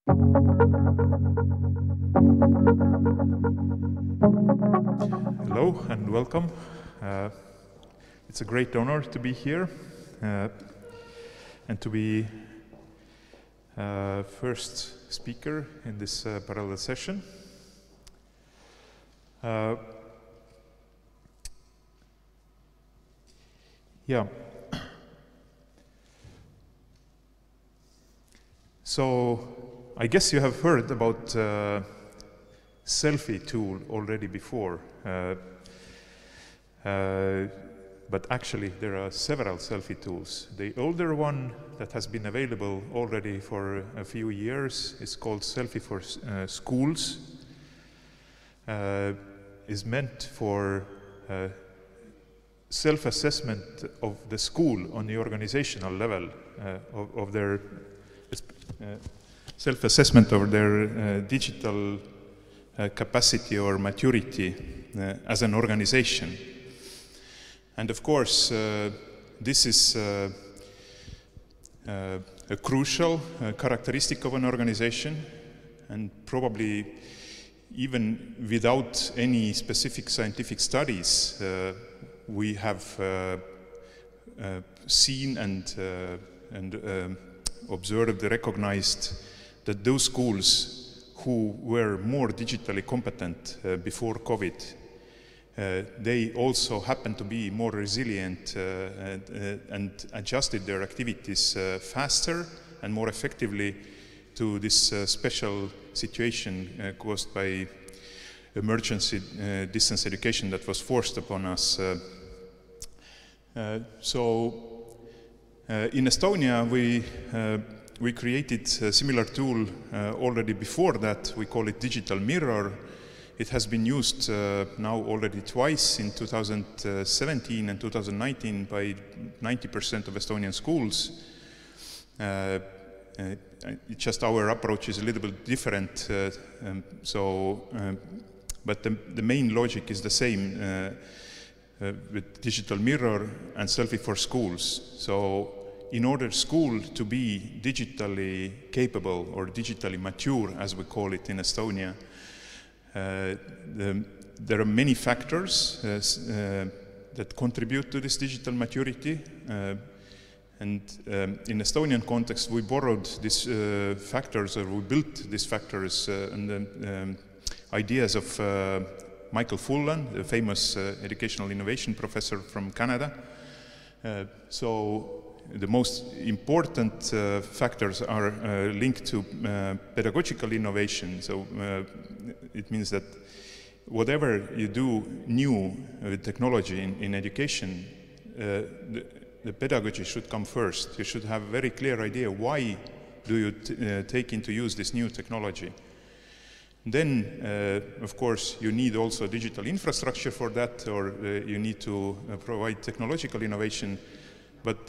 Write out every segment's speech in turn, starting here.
Hello and welcome. It's a great honor to be here and to be first speaker in this parallel session. So I guess you have heard about Selfie tool already before, but actually there are several Selfie tools. The older one that has been available already for a few years is called Selfie for Schools. Is meant for self-assessment of the school on the organizational level of their self-assessment of their digital capacity or maturity as an organization. And of course, this is a crucial characteristic of an organization, and probably even without any specific scientific studies, we have seen and observed, recognized that those schools who were more digitally competent before COVID, they also happened to be more resilient and adjusted their activities faster and more effectively to this special situation caused by emergency distance education that was forced upon us. In Estonia, we created a similar tool already before that. We call it Digital Mirror. It has been used now already twice in 2017 and 2019 by 90% of Estonian schools. Just our approach is a little bit different, but the main logic is the same with Digital Mirror and Selfie for Schools. So in order school to be digitally capable or digitally mature, as we call it in Estonia, there are many factors that contribute to this digital maturity. And in Estonian context, we borrowed these factors, or we built these factors and the ideas of Michael Fullan, the famous educational innovation professor from Canada. So the most important factors are linked to pedagogical innovation. So it means that whatever you do new with technology in education, the pedagogy should come first. You should have a very clear idea why do you take into use this new technology. Then, of course, you need also digital infrastructure for that, or you need to provide technological innovation. But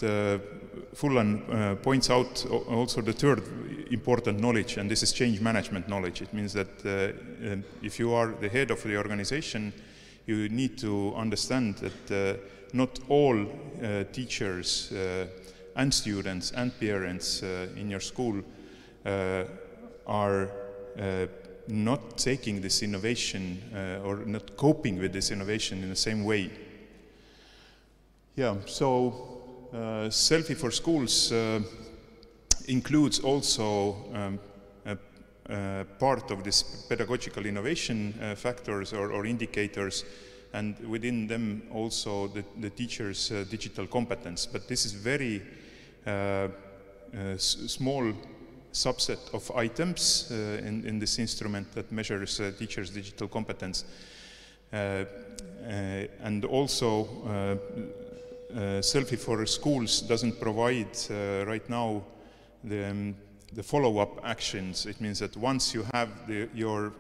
Fullan points out also the third important knowledge, and this is change management knowledge. It means that if you are the head of the organization, you need to understand that not all teachers and students and parents in your school are not taking this innovation or not coping with this innovation in the same way. So Selfie for Schools includes also part of this pedagogical innovation factors or indicators, and within them also the teacher's digital competence. But this is very small subset of items in this instrument that measures teachers' digital competence. And also Selfie for Schools doesn't provide right now the follow-up actions. It means that once you have your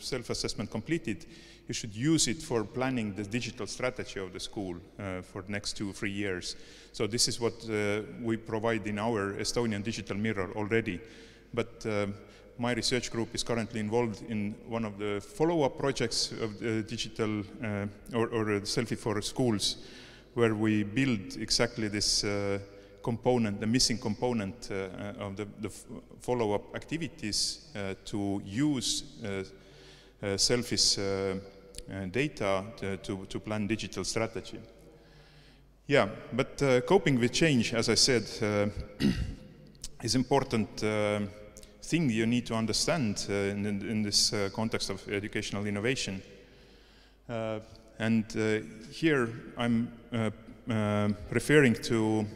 self-assessment completed, you should use it for planning the digital strategy of the school for the next 2 or 3 years. So this is what we provide in our Estonian Digital Mirror already. But my research group is currently involved in one of the follow-up projects of the digital or Selfie for Schools, where we build exactly this component, the missing component of the follow-up activities to use Selfie's data to plan digital strategy. Yeah, but coping with change, as I said, is important thing you need to understand in this context of educational innovation. And here I'm referring to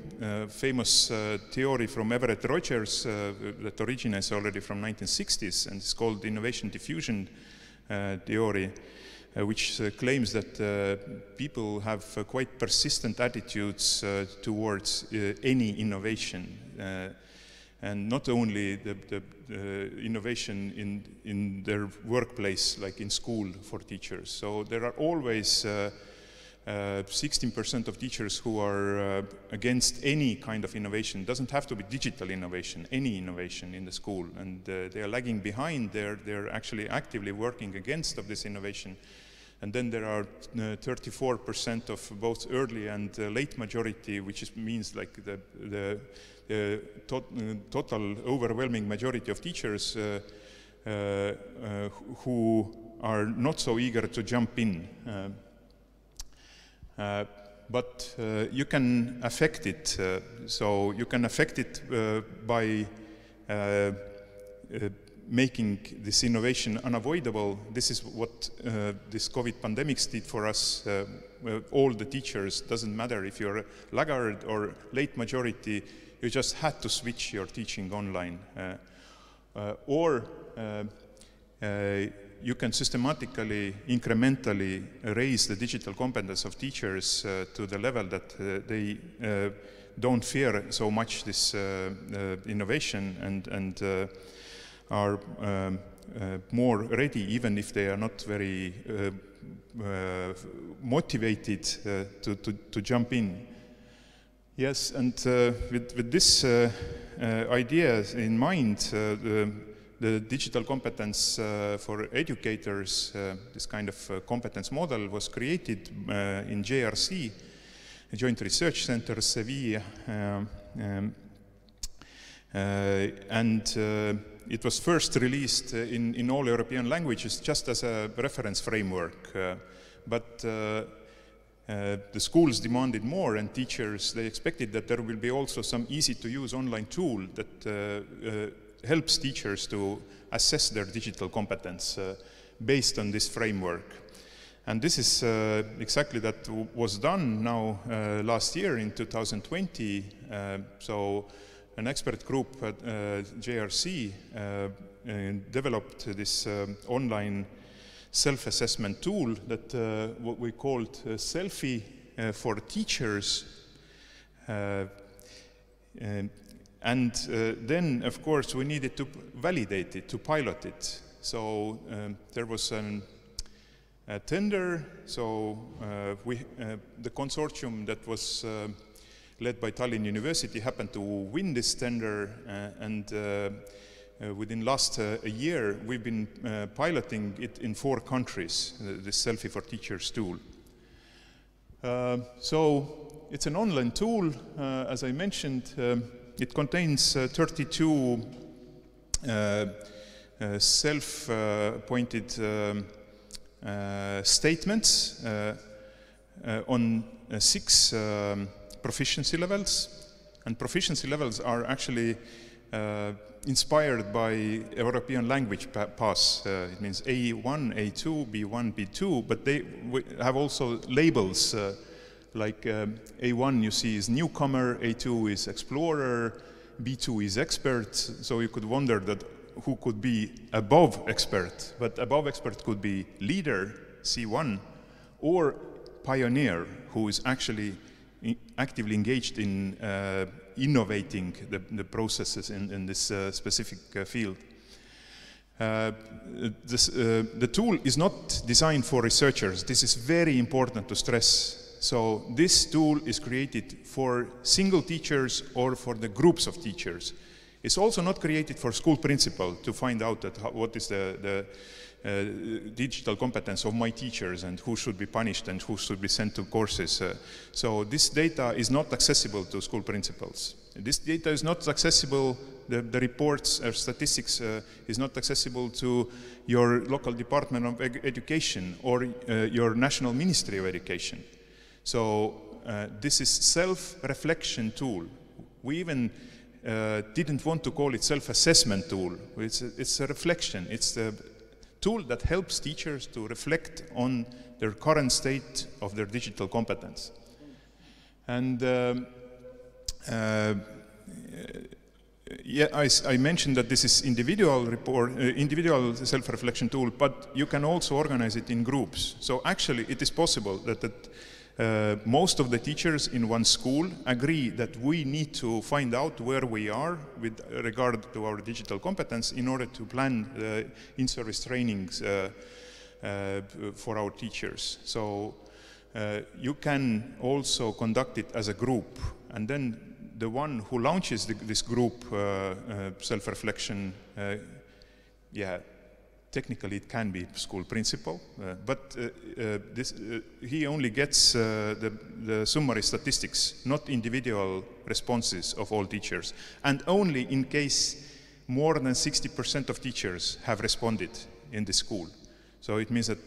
famous theory from Everett Rogers that originates already from 1960s, and it's called innovation diffusion theory, which claims that people have quite persistent attitudes towards any innovation, and not only the innovation in their workplace, like in school for teachers. So there are always 16% of teachers who are against any kind of innovation. It doesn't have to be digital innovation, any innovation in the school, and they are lagging behind. They're actually actively working against of this innovation. And then there are 34% of both early and late majority, which means like the total overwhelming majority of teachers who are not so eager to jump in. But you can affect it. So you can affect it by making this innovation unavoidable. This is what this COVID pandemics did for us. All the teachers, doesn't matter if you're a laggard or late majority, you just had to switch your teaching online. Or you can systematically, incrementally raise the digital competence of teachers to the level that they don't fear so much this innovation and are more ready, even if they are not very motivated to jump in. Yes, and with this idea in mind, the digital competence for educators, this kind of competence model was created in JRC, Joint Research Center, Seville, and it was first released in all European languages just as a reference framework. But the schools demanded more, and teachers, they expected that there will be also some easy-to-use online tool that helps teachers to assess their digital competence based on this framework. And this is exactly that was done now last year in 2020. So an expert group at JRC developed this online self-assessment tool that what we called Selfie for teachers. And then, of course, we needed to validate it, to pilot it. So there was a tender. So the consortium that was led by Tallinn University happened to win this tender, and within last a year, we've been piloting it in 4 countries, this Selfie for Teachers tool. So it's an online tool, as I mentioned. It contains 32 self-appointed statements on 6 proficiency levels. And proficiency levels are actually inspired by European language pass. It means A1, A2, B1, B2, but they have also labels like A1 you see is newcomer, A2 is explorer, B2 is expert. So you could wonder that who could be above expert, but above expert could be leader, C1, or pioneer, who is actually actively engaged in innovating the processes in this specific field. The tool is not designed for researchers. This is very important to stress. So this tool is created for single teachers or for the groups of teachers. It's also not created for school principal to find out that what is the digital competence of my teachers and who should be punished and who should be sent to courses. So this data is not accessible to school principals. This data is not accessible, the reports or statistics is not accessible to your local Department of Education or your National Ministry of Education. So this is self-reflection tool. We even didn't want to call it self-assessment tool. It's a reflection. It's the tool that helps teachers to reflect on their current state of their digital competence. And yeah, I mentioned that this is individual self-reflection tool, but you can also organize it in groups. So actually it is possible that most of the teachers in one school agree that we need to find out where we are with regard to our digital competence in order to plan in-service trainings for our teachers. So you can also conduct it as a group, and then the one who launches this group self-reflection, yeah, technically it can be school principal, but he only gets the summary statistics, not individual responses of all teachers, and only in case more than 60% of teachers have responded in the school. So it means that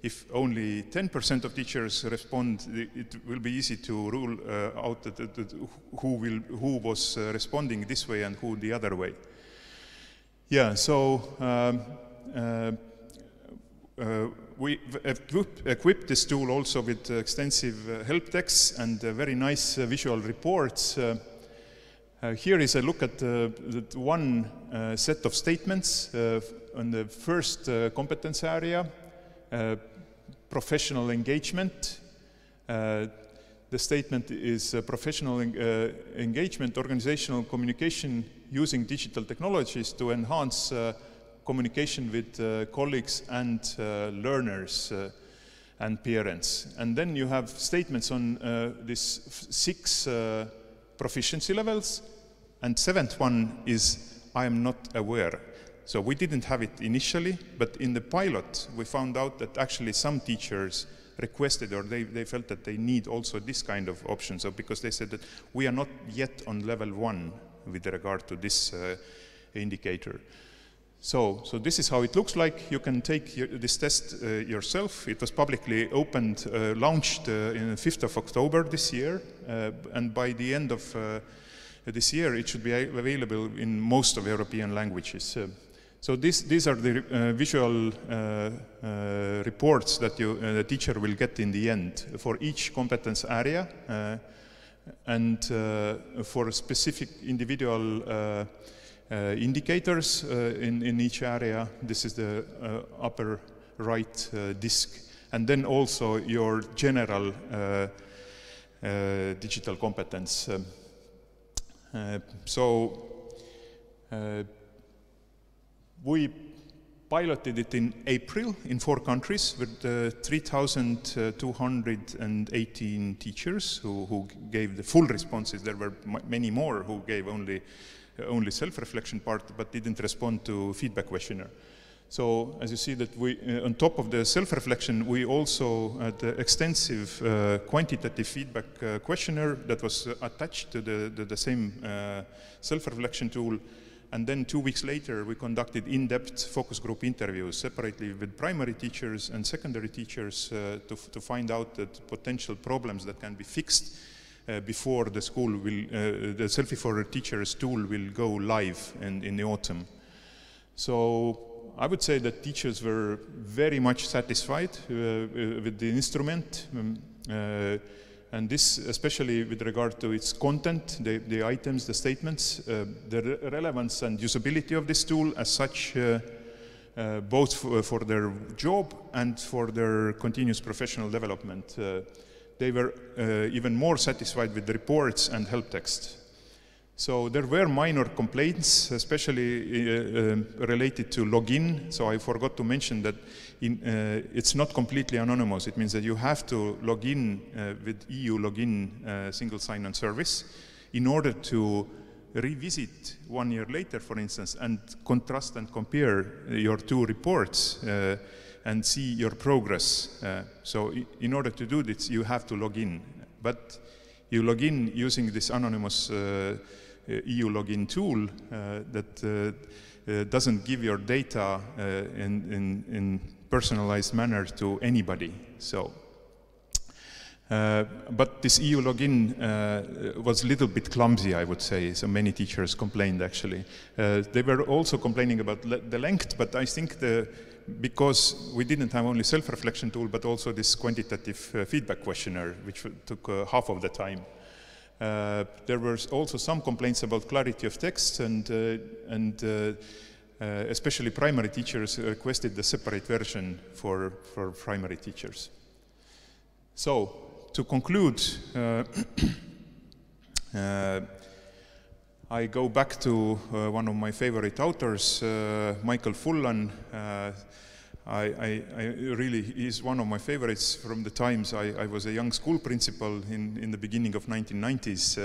if only 10% of teachers respond, it will be easy to rule out who was responding this way and who the other way. Yeah, so we equipped this tool also with extensive help texts and very nice visual reports. Here is a look at one set of statements on the first competence area, professional engagement. The statement is professional engagement, organizational communication using digital technologies to enhance communication with colleagues and learners and parents. And then you have statements on these 6 proficiency levels, and 7th one is I am not aware. So we didn't have it initially, but in the pilot we found out that actually some teachers requested, or they felt that they need also this kind of option. So because they said that we are not yet on level 1 with regard to this indicator. So this is how it looks like. You can take this test yourself. It was publicly opened, launched in the 5th of October this year, and by the end of this year it should be available in most of European languages. So these are the visual reports that the teacher will get in the end for each competence area, and for specific individual indicators in each area. This is the upper right disk, and then also your general digital competence. We piloted it in April in 4 countries with 3,218 teachers who gave the full responses. There were many more who gave only self-reflection part, but didn't respond to feedback questionnaire. So as you see that we, on top of the self-reflection, we also had extensive quantitative feedback questionnaire that was attached to the same self-reflection tool. And then 2 weeks later, we conducted in-depth focus group interviews separately with primary teachers and secondary teachers to find out the potential problems that can be fixed before the school will, the Selfie for Teachers tool will go live in the autumn. So I would say that teachers were very much satisfied with the instrument, and this especially with regard to its content, the items, the statements, the relevance and usability of this tool as such, both for their job and for their continuous professional development. They were even more satisfied with the reports and help text. So there were minor complaints, especially related to login. So I forgot to mention that it's not completely anonymous. It means that you have to log in with EU login single sign-on service in order to revisit 1 year later, for instance, and contrast and compare your two reports and see your progress. So in order to do this, you have to log in. But you log in using this anonymous EU login tool that doesn't give your data in personalized manner to anybody. So, but this EU login was a little bit clumsy, I would say. So many teachers complained, actually. They were also complaining about the length, but I think because we didn't have only self-reflection tool, but also this quantitative feedback questionnaire, which took half of the time. There were also some complaints about clarity of text, and especially primary teachers requested the separate version for primary teachers. So, to conclude, I go back to one of my favorite authors, Michael Fullan. He's one of my favorites from the times I was a young school principal in the beginning of 1990s.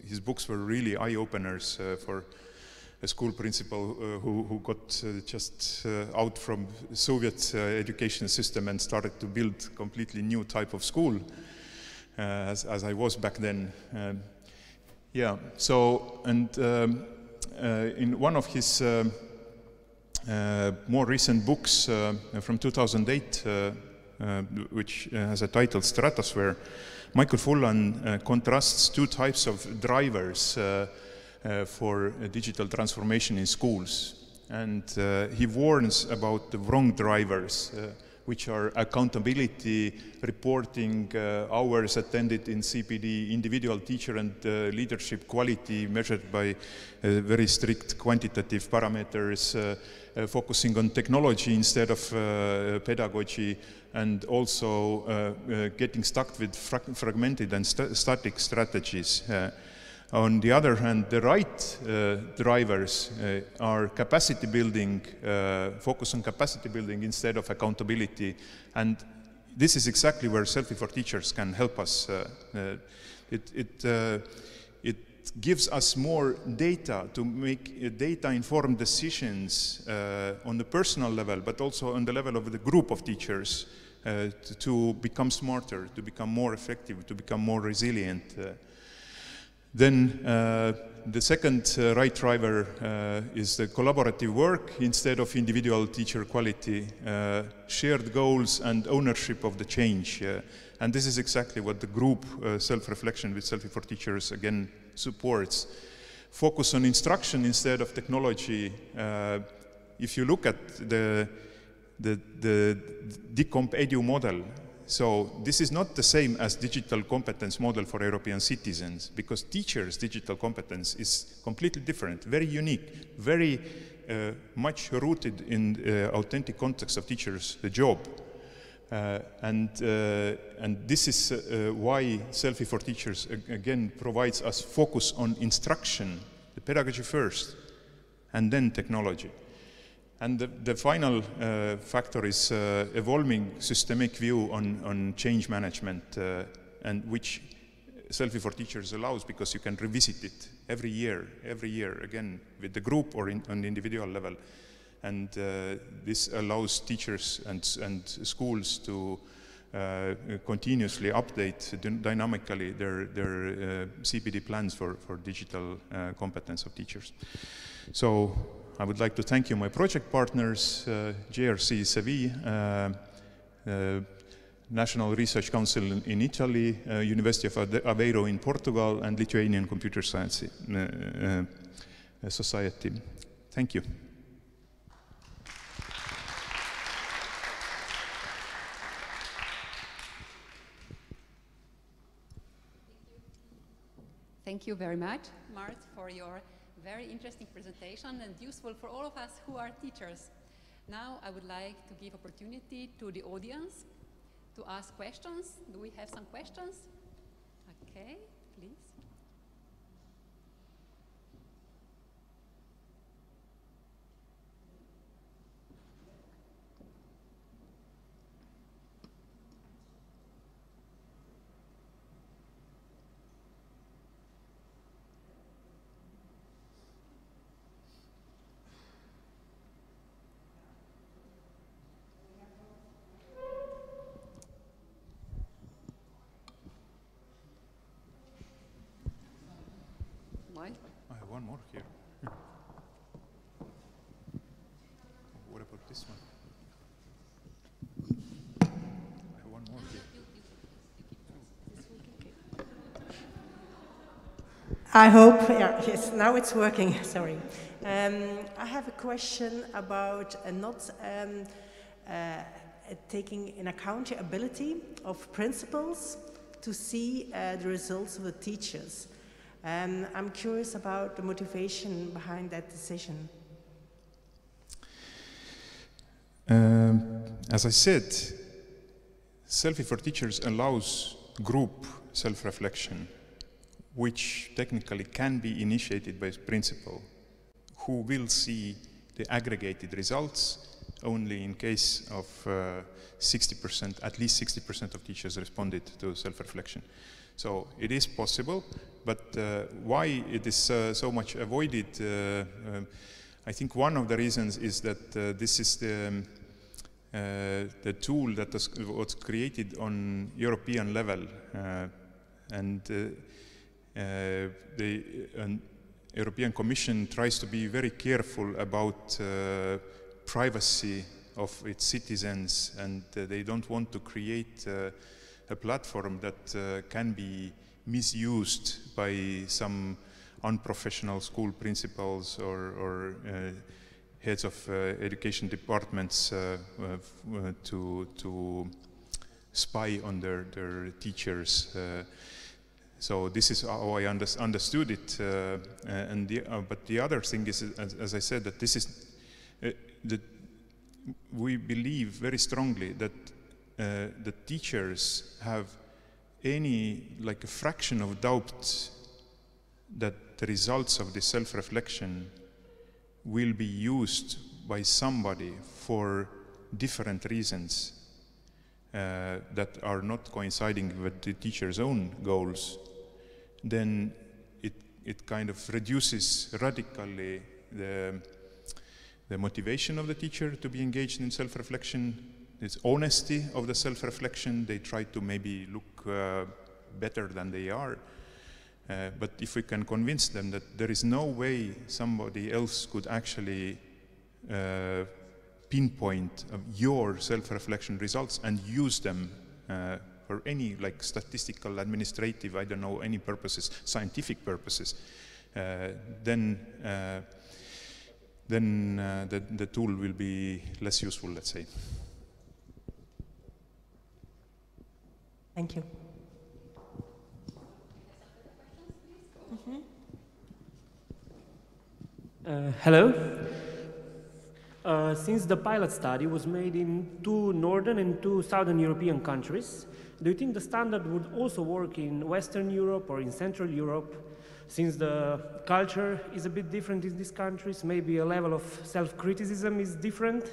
His books were really eye-openers for a school principal who got just out from Soviet education system and started to build completely new type of school, as I was back then. Yeah, so, and in one of his more recent books from 2008, which has a title Stratosphere, Michael Fullan contrasts two types of drivers for digital transformation in schools. And he warns about the wrong drivers, which are accountability, reporting, hours attended in CPD, individual teacher and leadership quality measured by very strict quantitative parameters, focusing on technology instead of pedagogy, and also getting stuck with fragmented and static strategies. On the other hand, the right drivers are capacity building, focus on capacity building instead of accountability. And this is exactly where Selfie for Teachers can help us. It gives us more data to make data-informed decisions on the personal level, but also on the level of the group of teachers to become smarter, to become more effective, to become more resilient. Then the second right driver is the collaborative work instead of individual teacher quality, shared goals and ownership of the change. And this is exactly what the group self-reflection with Selfie for Teachers again supports. Focus on instruction instead of technology. If you look at the DeCompEDU model, so this is not the same as digital competence model for European citizens, because teachers' digital competence is completely different, very unique, very much rooted in the authentic context of teachers' job. And this is why Selfie for Teachers again provides us focus on instruction, the pedagogy first, and then technology. And the final factor is evolving systemic view on change management, and which Selfie for Teachers allows, because you can revisit it every year again with the group or on the individual level. And this allows teachers and schools to continuously update dynamically their CPD plans for digital competence of teachers. So I would like to thank you, my project partners, JRC Seville, National Research Council in Italy, University of Aveiro in Portugal, and Lithuanian Computer Science Society. Thank you. Thank you very much, Mart, for your very interesting presentation and useful for all of us who are teachers. Now I would like to give opportunity to the audience to ask questions. Do we have some questions? Okay, please. one more here. What about this one? I have one more here. I hope, yeah, yes, now it's working, sorry. I have a question about not taking in accountability of principals to see the results of the teachers. I'm curious about the motivation behind that decision. As I said, Selfie for Teachers allows group self-reflection, which technically can be initiated by principal, who will see the aggregated results only in case of 60%, at least 60% of teachers responded to self-reflection. So it is possible, but why it is so much avoided, I think one of the reasons is that this is the tool that was created on European level, and the European Commission tries to be very careful about privacy of its citizens, and they don't want to create a platform that can be misused by some unprofessional school principals or heads of education departments to spy on their teachers. So this is how I understood it. But the other thing is, as I said, that this is that we believe very strongly that the teachers have like a fraction of doubt that the results of the self-reflection will be used by somebody for different reasons that are not coinciding with the teacher's own goals, then it kind of reduces radically the motivation of the teacher to be engaged in self-reflection, its honesty of the self-reflection. They try to maybe look better than they are. But if we can convince them that there is no way somebody else could actually pinpoint your self-reflection results and use them for any like statistical, administrative, I don't know, any purposes, scientific purposes, then the tool will be less useful, let's say. Thank you. Hello. Since the pilot study was made in 2 northern and 2 southern European countries, do you think the standard would also work in Western Europe or in Central Europe? Since the culture is a bit different in these countries, maybe a level of self-criticism is different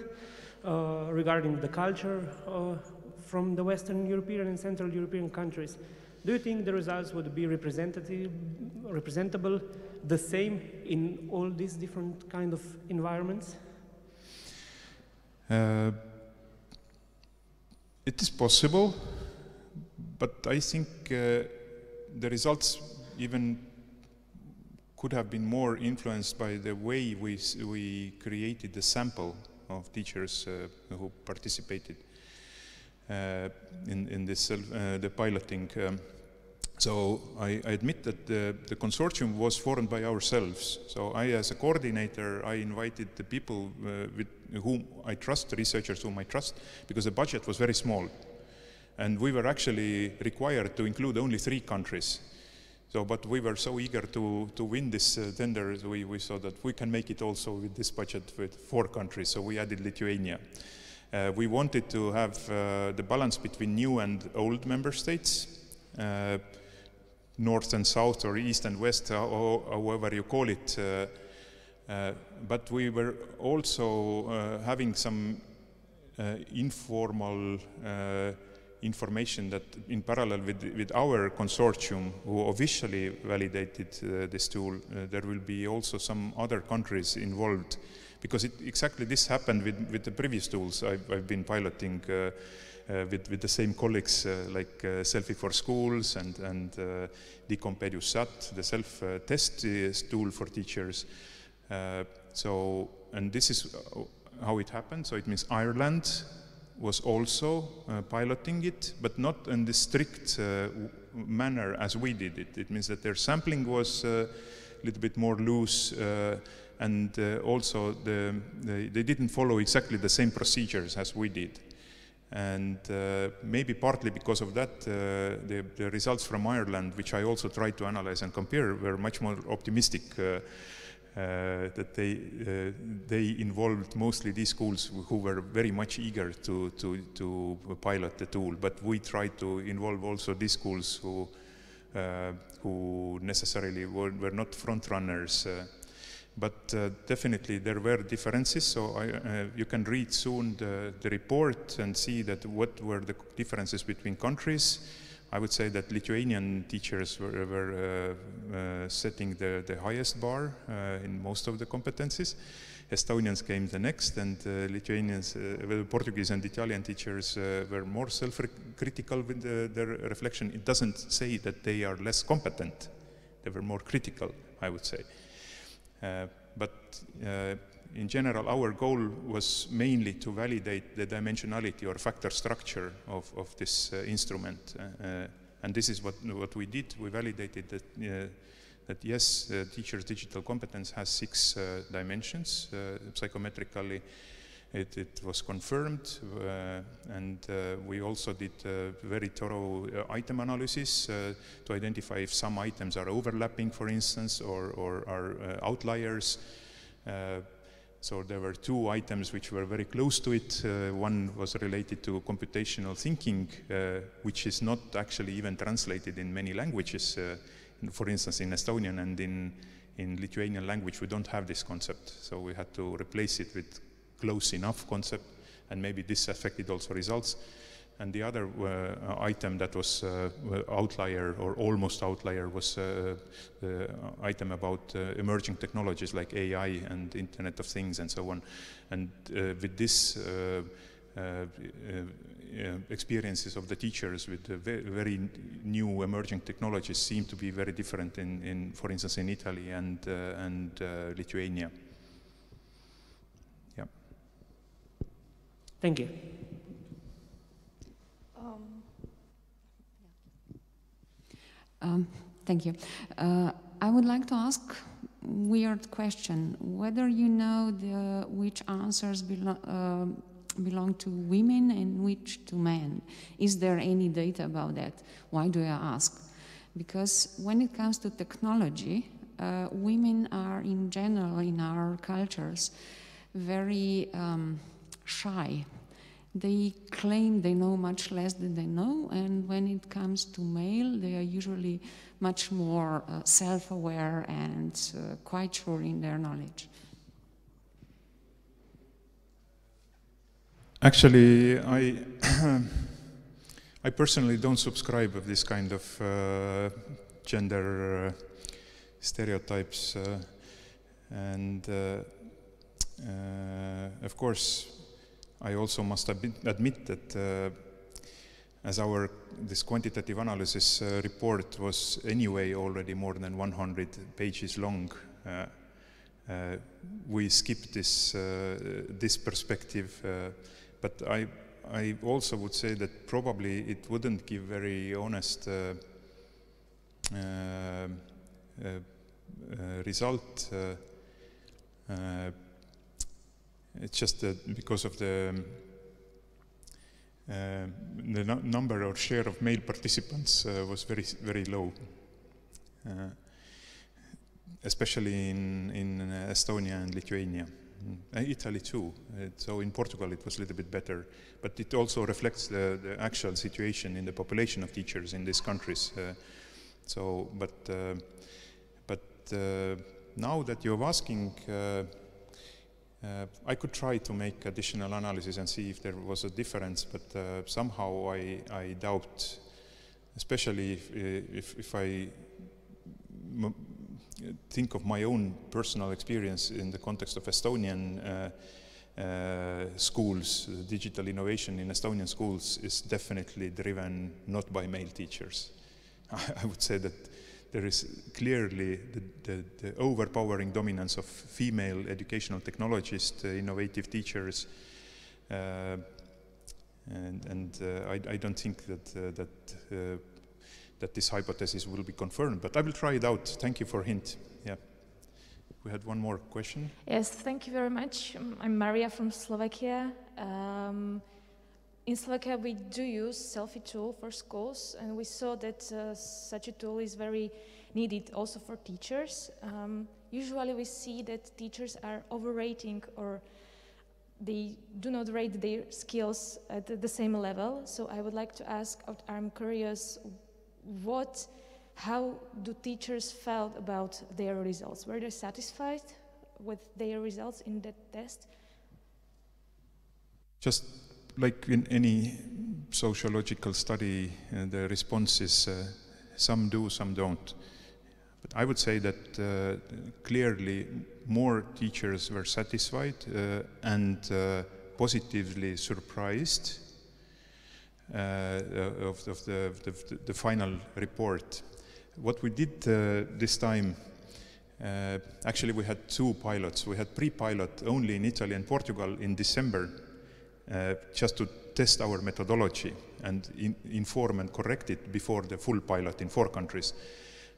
regarding the culture from the Western European and Central European countries. Do you think the results would be representable the same in all these different kind of environments? It is possible, but I think the results even could have been more influenced by the way we created the sample of teachers who participated in this the piloting. So I admit that the consortium was formed by ourselves. So I, as a coordinator, I invited the people with whom I trust, the researchers whom I trust, because the budget was very small. And we were actually required to include only 3 countries. So, but we were so eager to win this tender, we saw that we can make it also with this budget with 4 countries. So we added Lithuania. We wanted to have the balance between new and old member states. North and south, or east and west, however you call it. But we were also having some informal information that in parallel with our consortium, who officially validated this tool, there will be also some other countries involved because exactly this happened with the previous tools I've been piloting with the same colleagues like Selfie for Schools and ResetEDU SAT, the self-test tool for teachers. And this is how it happened. So it means Ireland was also piloting it, but not in the strict manner as we did it. It means that their sampling was a little bit more loose, and also they didn't follow exactly the same procedures as we did. And maybe partly because of that, the results from Ireland, which I also tried to analyze and compare, were much more optimistic. That they involved mostly these schools who were very much eager to pilot the tool, but we tried to involve also these schools who necessarily were not front runners. But definitely there were differences, so you can read soon the report and see that what were the differences between countries. I would say that Lithuanian teachers were setting the highest bar in most of the competencies. Estonians came the next, and Lithuanians, Portuguese and Italian teachers were more self-critical with their reflection. It doesn't say that they are less competent. They were more critical, I would say. But in general, our goal was mainly to validate the dimensionality or factor structure of this instrument. And this is what we did. We validated that yes, teacher's digital competence has 6 dimensions. Psychometrically, it was confirmed. And we also did very thorough item analysis to identify if some items are overlapping, for instance, or are outliers. So there were 2 items which were very close to it. One was related to computational thinking, which is not actually even translated in many languages. For instance, in Estonian and in Lithuanian language, we don't have this concept. So we had to replace it with close enough concept, and maybe this affected also results. And the other item that was outlier or almost outlier was the item about emerging technologies like AI and Internet of Things and so on. And with this experiences of the teachers with the very new emerging technologies seem to be very different in for instance, in Italy and Lithuania. Yeah. Thank you. Thank you. I would like to ask a weird question, whether you know which answers belong to women and which to men. Is there any data about that? Why do I ask? Because when it comes to technology, women are in general in our cultures very shy. They claim they know much less than they know, and when it comes to male, they are usually much more self-aware and quite sure in their knowledge. Actually, I personally don't subscribe of this kind of gender stereotypes, and of course, I also must admit that as this quantitative analysis report was anyway already more than 100 pages long, we skipped this perspective. But I also would say that probably it wouldn't give very honest result. It's just because of the number or share of male participants was very, very low, especially in Estonia and Lithuania. Italy too. So in Portugal it was a little bit better, but it also reflects the actual situation in the population of teachers in these countries. But now that you're asking, I could try to make additional analysis and see if there was a difference, but somehow I doubt, especially if I think of my own personal experience in the context of Estonian schools, digital innovation in Estonian schools is definitely driven not by male teachers. I would say that there is clearly the overpowering dominance of female educational technologists, innovative teachers, and I don't think that this hypothesis will be confirmed, but I will try it out. Thank you for hint. Yeah. We had one more question. Yes, thank you very much. I'm Maria from Slovakia. In Slovakia, we do use Selfie tool for schools, and we saw that such a tool is very needed also for teachers. Usually we see that teachers are overrating, or they do not rate their skills at the same level. So I would like to ask, I'm curious, how do teachers felt about their results? Were they satisfied with their results in that test? Just like in any sociological study, the response is some do, some don't. But I would say that clearly more teachers were satisfied and positively surprised of the final report. What we did this time, actually we had two pilots. We had pre-pilot only in Italy and Portugal in December, just to test our methodology and inform and correct it before the full pilot in 4 countries.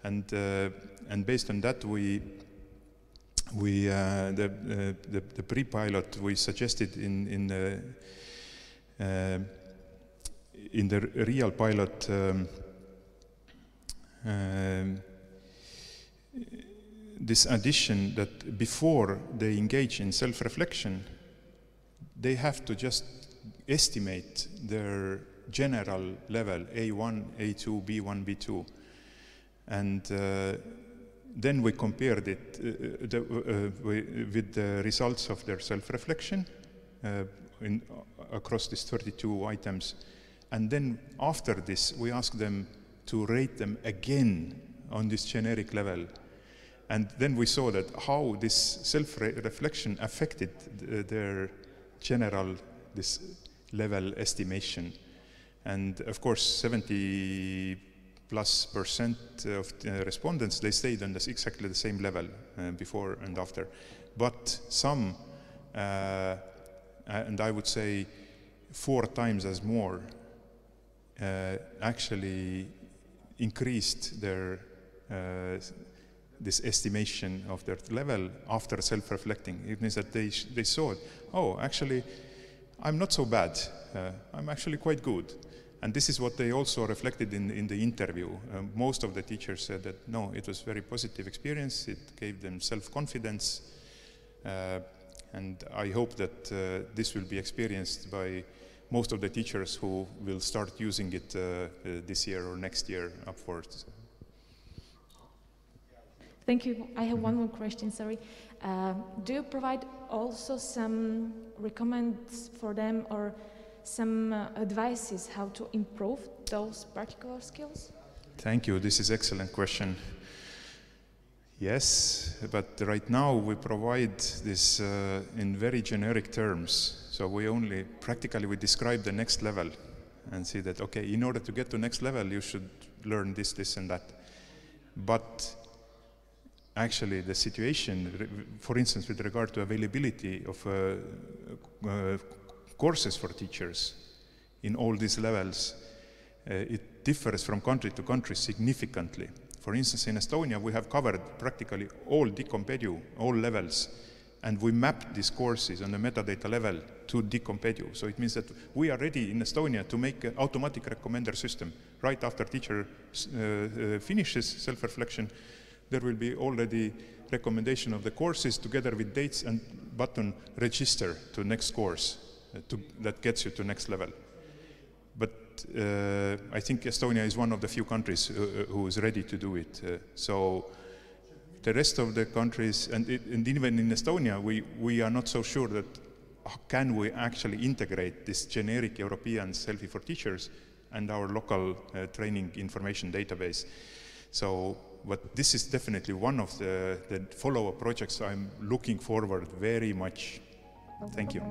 And based on that, the pre-pilot we suggested in the real pilot this addition that before they engage in self-reflection, they have to just estimate their general level, A1, A2, B1, B2. And then we compared it with the results of their self-reflection across these 32 items. And then after this, we asked them to rate them again on this generic level. And then we saw that how this self-reflection affected their general, this level estimation. And of course, 70+% of the respondents, they stayed on exactly the same level before and after. But some, and I would say 4 times as more, actually increased their this estimation of their level after self-reflecting. It means that they saw, oh, actually, I'm not so bad. I'm actually quite good. And this is what they also reflected in the interview. Most of the teachers said that, no, it was a very positive experience. It gave them self-confidence. And I hope that this will be experienced by most of the teachers who will start using it this year or next year upwards. Thank you. I have one more question, sorry. Do you provide also some recommendations for them or some advices how to improve those particular skills? Thank you. This is an excellent question. Yes, but right now we provide this in very generic terms. So we only, practically we describe the next level and see that, okay, in order to get to next level, you should learn this, this, and that. But actually the situation, for instance, with regard to availability of courses for teachers in all these levels, it differs from country to country significantly. For instance, in Estonia, we have covered practically all DCOMPEDU, all levels, and we mapped these courses on the metadata level to DCOMPEDU. So it means that we are ready in Estonia to make an automatic recommender system. Right after teacher finishes self-reflection, there will be already recommendation of the courses together with dates and button register to next course that gets you to next level. But I think Estonia is one of the few countries who is ready to do it. So the rest of the countries, and even in Estonia, we are not so sure that can we actually integrate this generic European Selfie for teachers and our local training information database. So but this is definitely one of the follow-up projects I'm looking forward very much. Thank you.